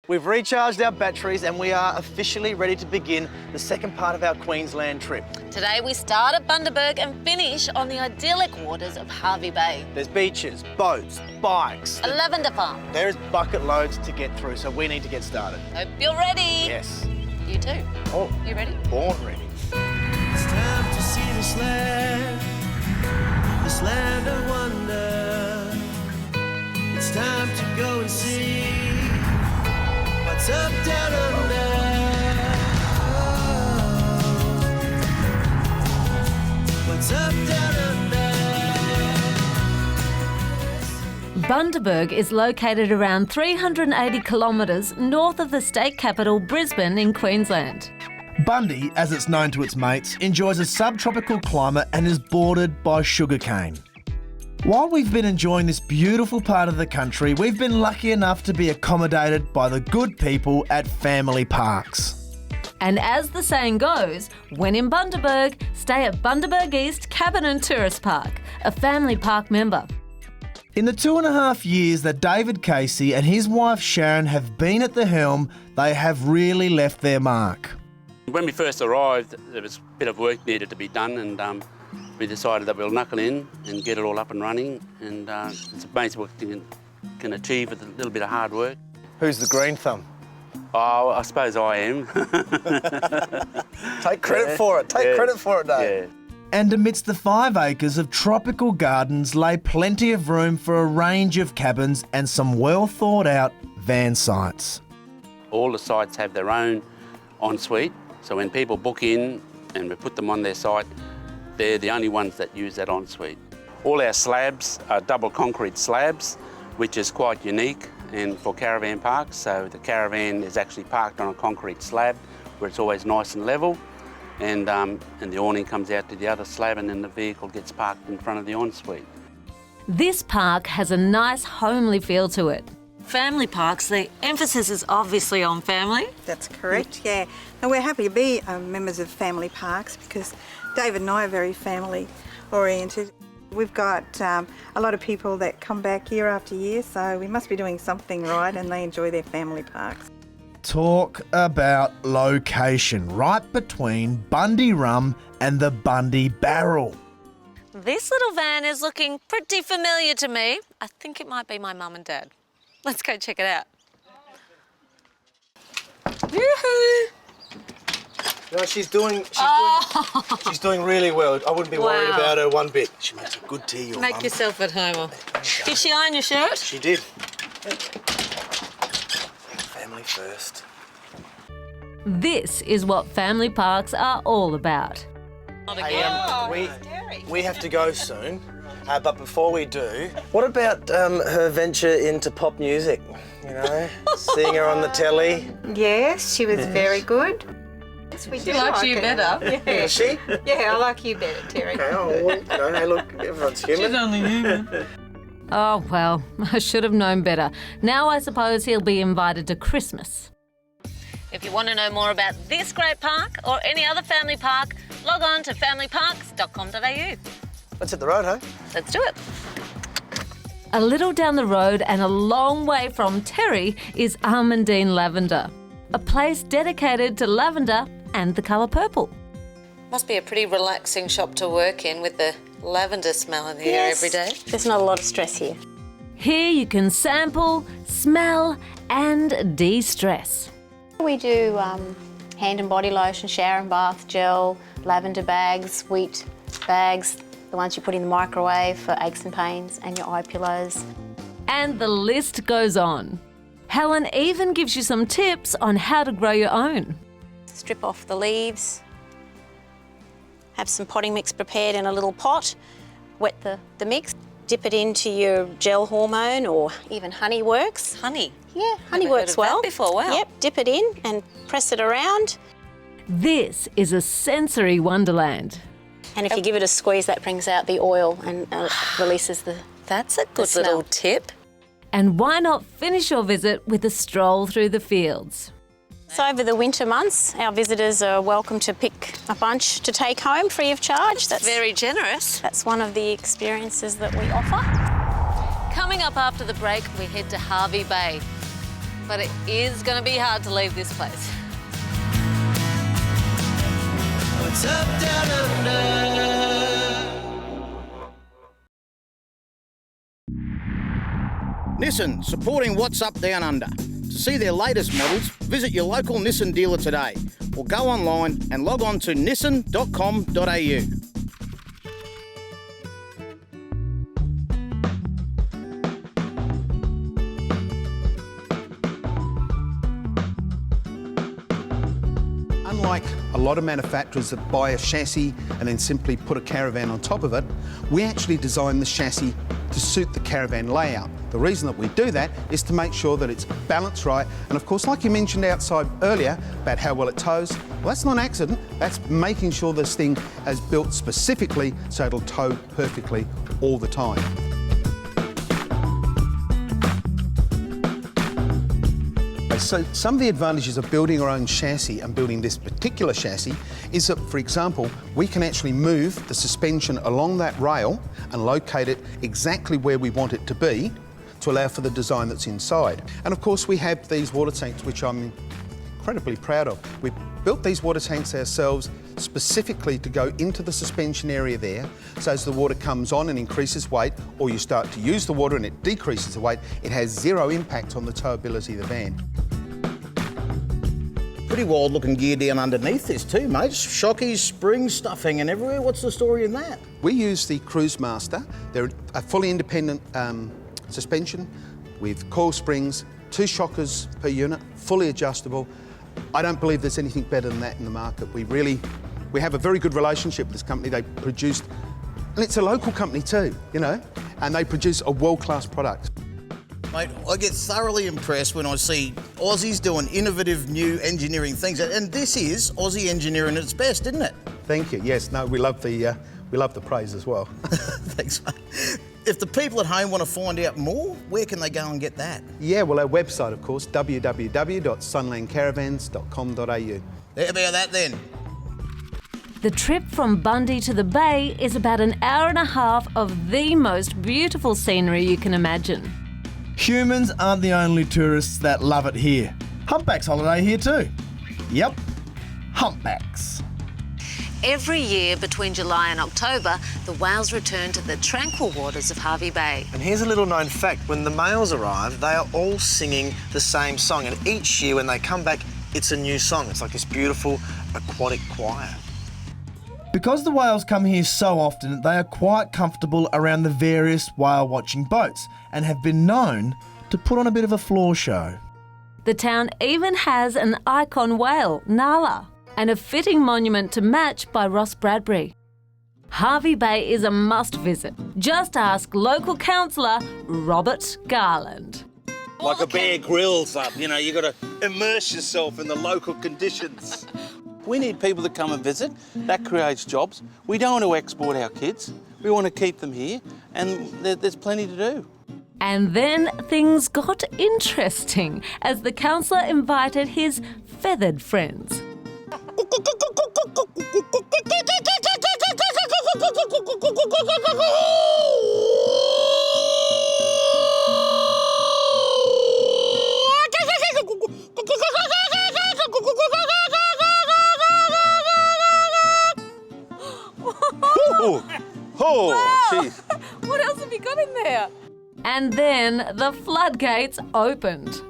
We've recharged our batteries and we are officially ready to begin the second part of our Queensland trip. Today we start at Bundaberg and finish on the idyllic waters of Hervey Bay. There's beaches, boats, bikes. A lavender farm. There is bucket loads to get through, so we need to get started. Hope you're ready. Yes. You too. Oh, You ready? born ready. It's time to see this land of wonder. It's time to go and see what's up down under. What's up down under? Bundaberg is located around 380 kilometres north of the state capital Brisbane in Queensland. Bundy, as it's known to its mates, enjoys a subtropical climate and is bordered by sugarcane. While we've been enjoying this beautiful part of the country, we've been lucky enough to be accommodated by the good people at Family Parks. And as the saying goes, when in Bundaberg, stay at Bundaberg East Cabin and Tourist Park, a Family Park member. In the 2.5 years that David Casey and his wife Sharon have been at the helm, they have really left their mark. When we first arrived, there was a bit of work needed to be done, and we decided that we'll knuckle in and get it all up and running. And it's amazing what you can achieve with a little bit of hard work. Who's the green thumb? Oh, I suppose I am. Take credit for it. Take credit for it, Dave. Yeah. And amidst the 5 acres of tropical gardens lay plenty of room for a range of cabins and some well thought out van sites. All the sites have their own ensuite, so when people book in and we put them on their site, they're the only ones that use that ensuite. All our slabs are double concrete slabs, which is quite unique and for caravan parks. So the caravan is actually parked on a concrete slab where it's always nice and level, and the awning comes out to the other slab, and then the vehicle gets parked in front of the ensuite. This park has a nice homely feel to it. Family parks, the emphasis is obviously on family. That's correct, yeah. And we're happy to be members of Family Parks because David and I are very family oriented. We've got a lot of people that come back year after year, so we must be doing something right, and they enjoy their family parks. Talk about location, right between Bundy Rum and the Bundy Barrel. This little van is looking pretty familiar to me. I think it might be my mum and dad. Let's go check it out. Yoo-hoo! No, she's doing really well. I wouldn't be worried about her one bit. She makes a good tea, your Make mum. yourself at home. Did she iron your shirt? She did. Family first. This is what family parks are all about. Not Hey, again. we have to go soon, but before we do, what about her venture into pop music? You know, seeing her on the telly. Yes, she was very good. Yes, we do likes like you her. better. Yeah. Is she? Yeah, I like you better, Terry. Okay, oh, well, you know, hey, look, everyone's human. She's only human. Oh, well, I should have known better. Now I suppose he'll be invited to Christmas. If you want to know more about this great park or any other family park, log on to familyparks.com.au. Let's hit the road, huh? Let's do it. A little down the road and a long way from Terry is Almondine Lavender, a place dedicated to lavender and the colour purple. Must be a pretty relaxing shop to work in with the lavender smell in the air every day. There's not a lot of stress here. Here you can sample, smell and de-stress. We do hand and body lotion, shower and bath gel, lavender bags, wheat bags, the ones you put in the microwave for aches and pains, and your eye pillows. And the list goes on. Helen even gives you some tips on how to grow your own. Strip off the leaves, have some potting mix prepared in a little pot, wet the mix, dip it into your gel hormone or even honey works. Honey. Yeah, honey Never heard works of well. that before, wow. Yep, dip it in and press it around. This is a sensory wonderland. And if you give it a squeeze, that brings out the oil and releases the That's a good smell. little tip. And why not finish your visit with a stroll through the fields? So over the winter months, our visitors are welcome to pick a bunch to take home free of charge. That's very generous. That's one of the experiences that we offer. Coming up after the break, we head to Hervey Bay. but it is going to be hard to leave this place. What's up, Downunder? Nissan, supporting What's Up Down Under. To see their latest models, visit your local Nissan dealer today or go online and log on to nissan.com.au. Unlike a lot of manufacturers that buy a chassis and then simply put a caravan on top of it, we actually design the chassis to suit the caravan layout. The reason that we do that is to make sure that it's balanced right, and of course, like you mentioned outside earlier about how well it tows, well, that's not an accident, that's making sure this thing is built specifically so it'll tow perfectly all the time. So some of the advantages of building our own chassis and building this particular chassis is that, for example, we can actually move the suspension along that rail and locate it exactly where we want it to be to allow for the design that's inside. And of course, we have these water tanks, which I'm incredibly proud of. We built these water tanks ourselves specifically to go into the suspension area there, so as the water comes on and increases weight, or you start to use the water and it decreases the weight, it has zero impact on the towability of the van. Pretty wild looking gear down underneath this too, mate. Shockies, springs, stuff hanging everywhere. What's the story in that? We use the Cruise Master. They're a fully independent suspension with coil springs, 2 shockers per unit, fully adjustable. I don't believe there's anything better than that in the market. We have a very good relationship with this company. They produced, and it's a local company too, you know, and they produce a world-class product. Mate, I get thoroughly impressed when I see Aussies doing innovative new engineering things, and this is Aussie engineering at its best, isn't it? Thank you. Yes, no, we love the praise as well. Thanks, mate. If the people at home want to find out more, where can they go and get that? Yeah, well, our website, of course, www.sunlandcaravans.com.au. How about that then? The trip from Bundy to the Bay is about an hour and a half of the most beautiful scenery you can imagine. Humans aren't the only tourists that love it here. Humpbacks holiday here too. Yep, humpbacks. Every year between July and October, the whales return to the tranquil waters of Hervey Bay. And here's a little known fact. When the males arrive, they are all singing the same song. And each year when they come back, it's a new song. It's like this beautiful aquatic choir. Because the whales come here so often, they are quite comfortable around the various whale watching boats and have been known to put on a bit of a floor show. The town even has an icon whale, Nala, and a fitting monument to match by Ross Bradbury. Hervey Bay is a must visit. Just ask local councillor Robert Garland. Like a Bear Grylls up, you know, you've got to immerse yourself in the local conditions. We need people to come and visit. That creates jobs. We don't want to export our kids. We want to keep them here, and there's plenty to do. And then things got interesting as the councillor invited his feathered friends. Oh, jeez. What else have you got in there? And then the floodgates opened.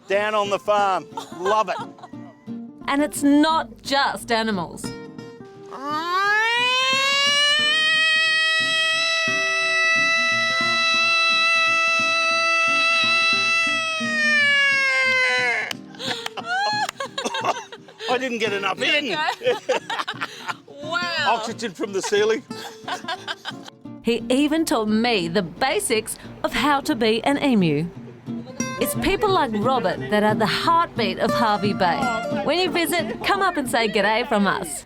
Down on the farm. Love it. And it's not just animals. I didn't get enough in. Wow. Oxygen from the ceiling. He even taught me the basics of how to be an emu. It's people like Robert that are the heartbeat of Hervey Bay. When you visit, come up and say g'day from us.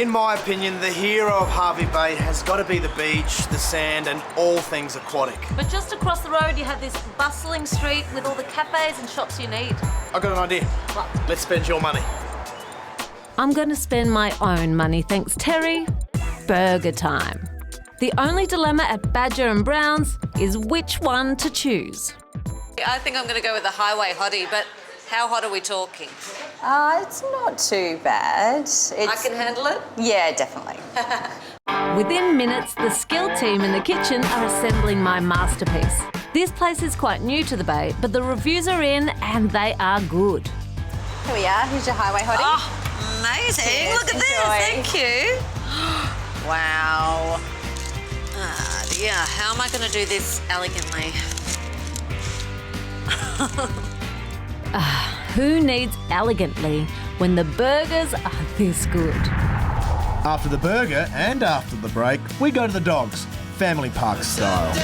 In my opinion, the hero of Hervey Bay has got to be the beach, the sand, and all things aquatic. But just across the road, you have this bustling street with all the cafes and shops you need. I've got an idea. What? Let's spend your money. I'm going to spend my own money, thanks Terry. Burger time. The only dilemma at Badger and Brown's is which one to choose. I think I'm going to go with the highway hottie, but how hot are we talking? It's not too bad. I can handle it? Yeah, definitely. Within minutes, the skilled team in the kitchen are assembling my masterpiece. This place is quite new to the Bay, but the reviews are in and they are good. Here we are. Here's your highway hottie. Oh, amazing. Yes, Look at this. enjoy. Thank you. Wow. Yeah, how am I going to do this elegantly? Who needs elegantly when the burgers are this good? After the burger and after the break, we go to the dogs, family park style.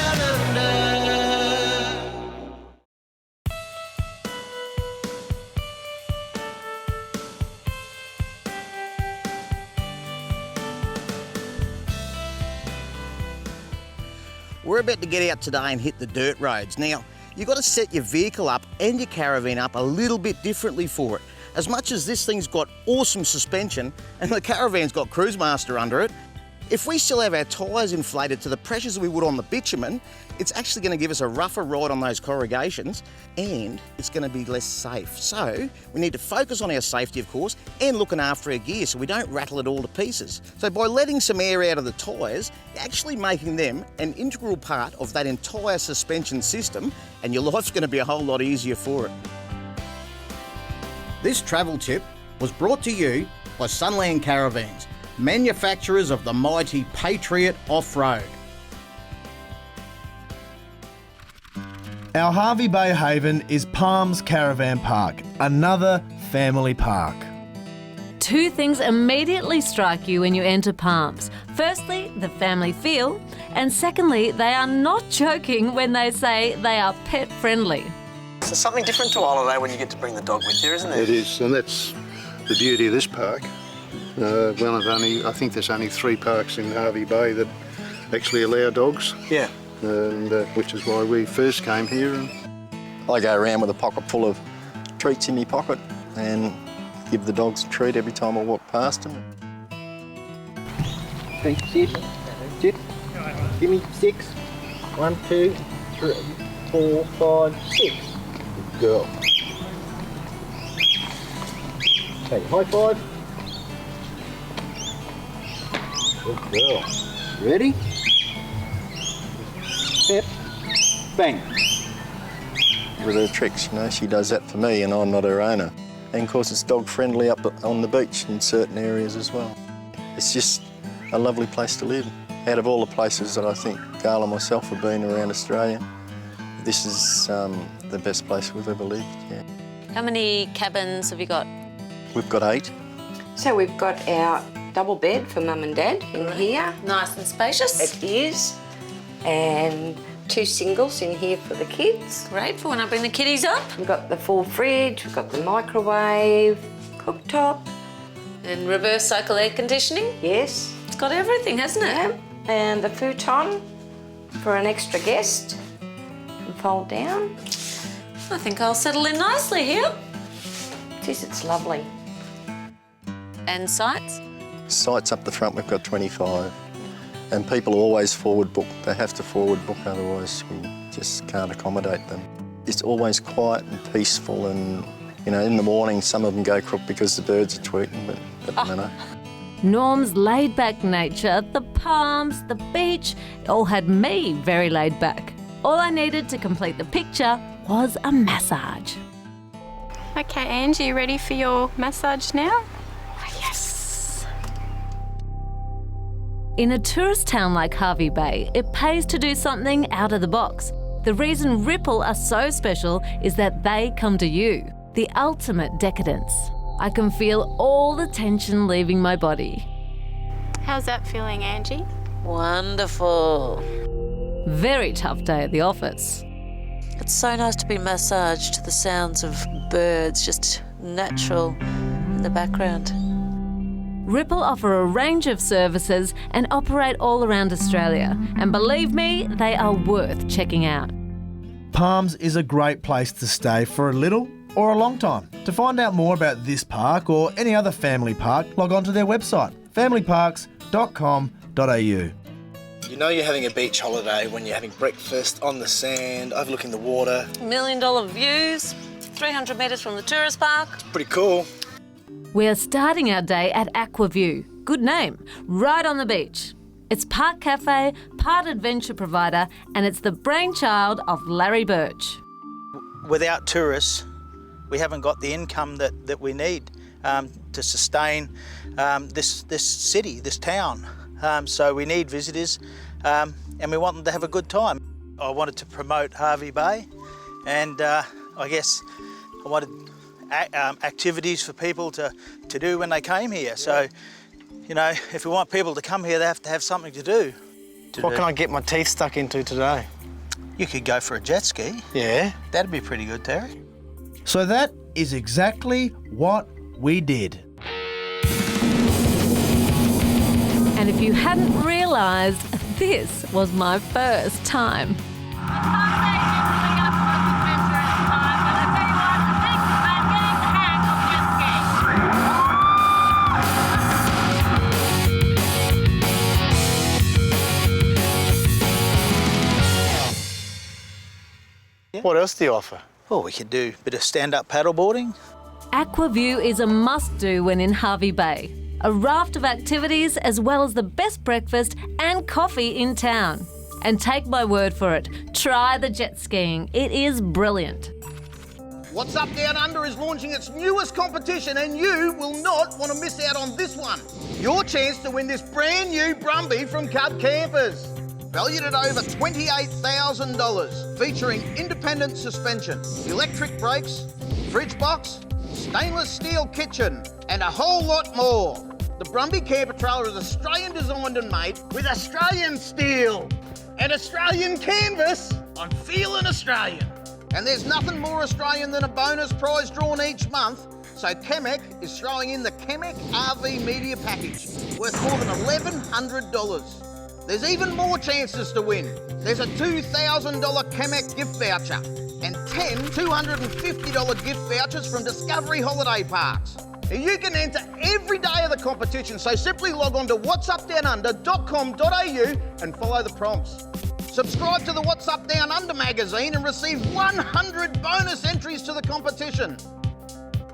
We're about to get out today and hit the dirt roads. Now, you've got to set your vehicle up and your caravan up a little bit differently for it. As much as this thing's got awesome suspension and the caravan's got Cruise Master under it, if we still have our tyres inflated to the pressures we would on the bitumen, it's actually going to give us a rougher ride on those corrugations and it's going to be less safe. So we need to focus on our safety, of course, and looking after our gear so we don't rattle it all to pieces. So by letting some air out of the tyres, you're actually making them an integral part of that entire suspension system and your life's going to be a whole lot easier for it. This travel tip was brought to you by Sunland Caravans, manufacturers of the mighty Patriot Off-Road. Our Hervey Bay haven is Palms Caravan Park, another family park. Two things immediately strike you when you enter Palms. Firstly, the family feel, and secondly, they are not joking when they say they are pet friendly. So something different to a holiday when you get to bring the dog with you, isn't it? It is, and that's the beauty of this park. I think there's only 3 parks in Hervey Bay that actually allow dogs. Yeah. And which is why we first came here. And I go around with a pocket full of treats in my pocket and give the dogs a treat every time I walk past them. Sit. Give me 6. 1, 2, 3, 4, 5, 6. Good girl. Take a high five. Good girl. Ready? Step. Bang. With her tricks, you know, she does that for me and I'm not her owner. And of course it's dog friendly up on the beach in certain areas as well. It's just a lovely place to live. Out of all the places that I think Carl and myself have been around Australia, this is the best place we've ever lived, yeah. How many cabins have you got? We've got 8. So we've got our double bed for Mum and Dad in here. Nice and spacious. It is. And 2 singles in here for the kids. Great for when I bring the kiddies up. We've got the full fridge, we've got the microwave, cooktop. And reverse cycle air conditioning. Yes. It's got everything, hasn't it? Yeah. And the futon for an extra guest. And fold down. I think I'll settle in nicely here. It is, it's lovely. And sites? Sites up the front, we've got 25. And people always forward book. They have to forward book, otherwise we just can't accommodate them. It's always quiet and peaceful and, you know, in the morning some of them go crook because the birds are tweeting, but you know. Norm's laid-back nature, the palms, the beach, it all had me very laid back. All I needed to complete the picture was a massage. Okay, Angie, you ready for your massage now? Yes! In a tourist town like Hervey Bay, it pays to do something out of the box. The reason Ripple are so special is that they come to you, the ultimate decadence. I can feel all the tension leaving my body. How's that feeling, Angie? Wonderful. Very tough day at the office. It's so nice to be massaged to the sounds of birds, just natural in the background. Ripple offer a range of services and operate all around Australia. And believe me, they are worth checking out. Palms is a great place to stay for a little or a long time. To find out more about this park or any other family park, log on to their website, familyparks.com.au. You know you're having a beach holiday when you're having breakfast on the sand, overlooking the water. $1 million views, 300 metres from the tourist park. Pretty cool. We're starting our day at Aquaview. Good name, right on the beach. It's part cafe, part adventure provider, and it's the brainchild of Larry Birch. Without tourists, we haven't got the income that we need to sustain this city, this town. So we need visitors and we want them to have a good time. I wanted to promote Hervey Bay, and I guess I wanted activities for people to do when they came here. So, you know, if we want people to come here, they have to have something to do. What can I get my teeth stuck into today? You could go for a jet ski. Yeah. That'd be pretty good, Terry. So that is exactly what we did. And if you hadn't realised, this was my first time. What else do you offer? Well, we could do a bit of stand-up paddleboarding. Aquaview is a must-do when in Hervey Bay. A raft of activities as well as the best breakfast and coffee in town. And take my word for it, try the jet skiing. It is brilliant. What's Up Down Under is launching its newest competition and you will not want to miss out on this one. Your chance to win this brand new Brumby from Cub Campers. Valued at over $28,000, featuring independent suspension, electric brakes, fridge box, stainless steel kitchen, and a whole lot more. The Brumby camper trailer is Australian designed and made with Australian steel and Australian canvas. I'm feeling Australian. And there's nothing more Australian than a bonus prize drawn each month, so Chemek is throwing in the Chemek RV Media Package, worth more than $1,100. There's even more chances to win. There's a $2,000 Chemek gift voucher and 10 $250 gift vouchers from Discovery Holiday Parks. And you can enter every day of the competition, so simply log on to whatsupdownunder.com.au and follow the prompts. Subscribe to the What's Up Down Under magazine and receive 100 bonus entries to the competition.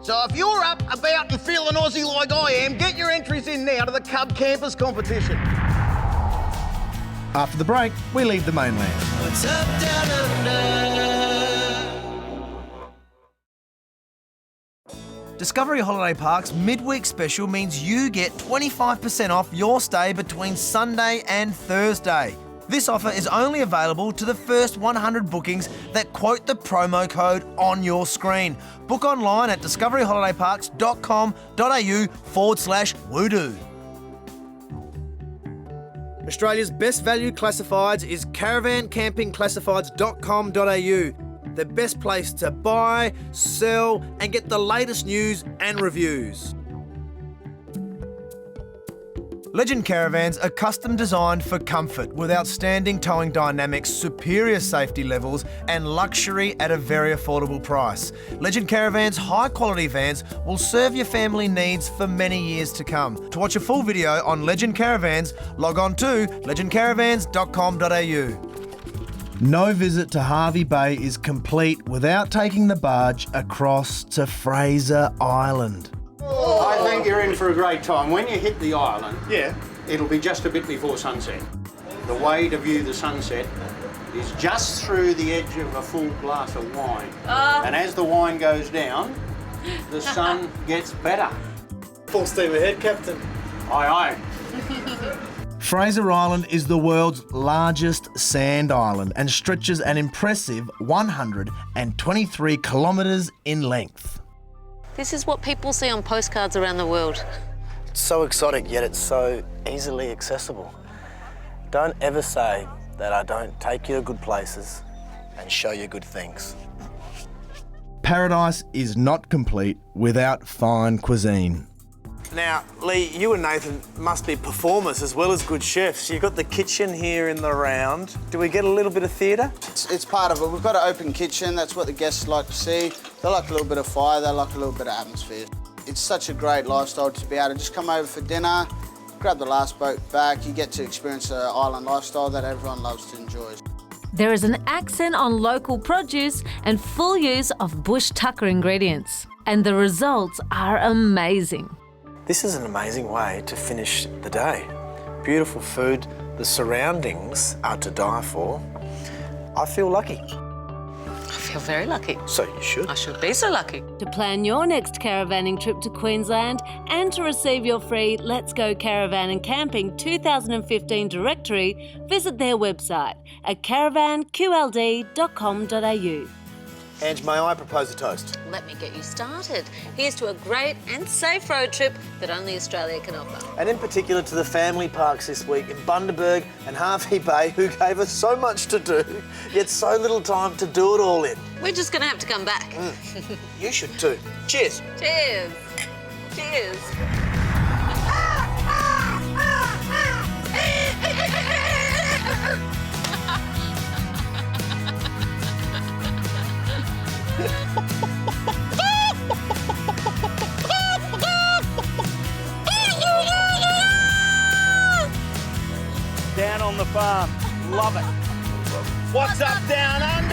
So if you're up, about and feeling Aussie like I am, get your entries in now to the Cub Campers competition. After the break, we leave the mainland. What's up down under? Discovery Holiday Park's midweek special means you get 25% off your stay between Sunday and Thursday. This offer is only available to the first 100 bookings that quote the promo code on your screen. Book online at discoveryholidayparks.com.au/WUDU. Australia's best value classifieds is caravancampingclassifieds.com.au. The best place to buy, sell and get the latest news and reviews. Legend Caravans are custom designed for comfort with outstanding towing dynamics, superior safety levels and luxury at a very affordable price. Legend Caravans' high quality vans will serve your family needs for many years to come. To watch a full video on Legend Caravans, log on to legendcaravans.com.au. No visit to Hervey Bay is complete without taking the barge across to Fraser Island. I think you're in for a great time. When you hit the island, it'll be just a bit before sunset. The way to view the sunset is just through the edge of a full glass of wine. And as the wine goes down, the sun gets better. Full steam ahead, Captain. Aye, aye. Fraser Island is the world's largest sand island and stretches an impressive 123 kilometres in length. This is what people see on postcards around the world. It's so exotic, yet it's so easily accessible. Don't ever say that I don't take you to good places and show you good things. Paradise is not complete without fine cuisine. Now, Lee, you and Nathan must be performers as well as good chefs. You've got the kitchen here in the round. Do we get a little bit of theatre? It's part of it. We've got an open kitchen. That's what the guests like to see. They like a little bit of fire, they like a little bit of atmosphere. It's such a great lifestyle to be able to just come over for dinner, grab the last boat back, you get to experience the island lifestyle that everyone loves to enjoy. There is an accent on local produce and full use of bush tucker ingredients. And the results are amazing. This is an amazing way to finish the day. Beautiful food, the surroundings are to die for. I feel lucky. I feel very lucky. So you should. I should be so lucky. To plan your next caravanning trip to Queensland and to receive your free Let's Go Caravan and Camping 2015 directory, visit their website at caravanqld.com.au. Ange, may I propose a toast? Let me get you started. Here's to a great and safe road trip that only Australia can offer. And in particular to the family parks this week in Bundaberg and Hervey Bay, who gave us so much to do, yet so little time to do it all in. We're just going to have to come back. You should too. Cheers. Cheers. Cheers. Down on the farm. Love it. What's up, Down Under?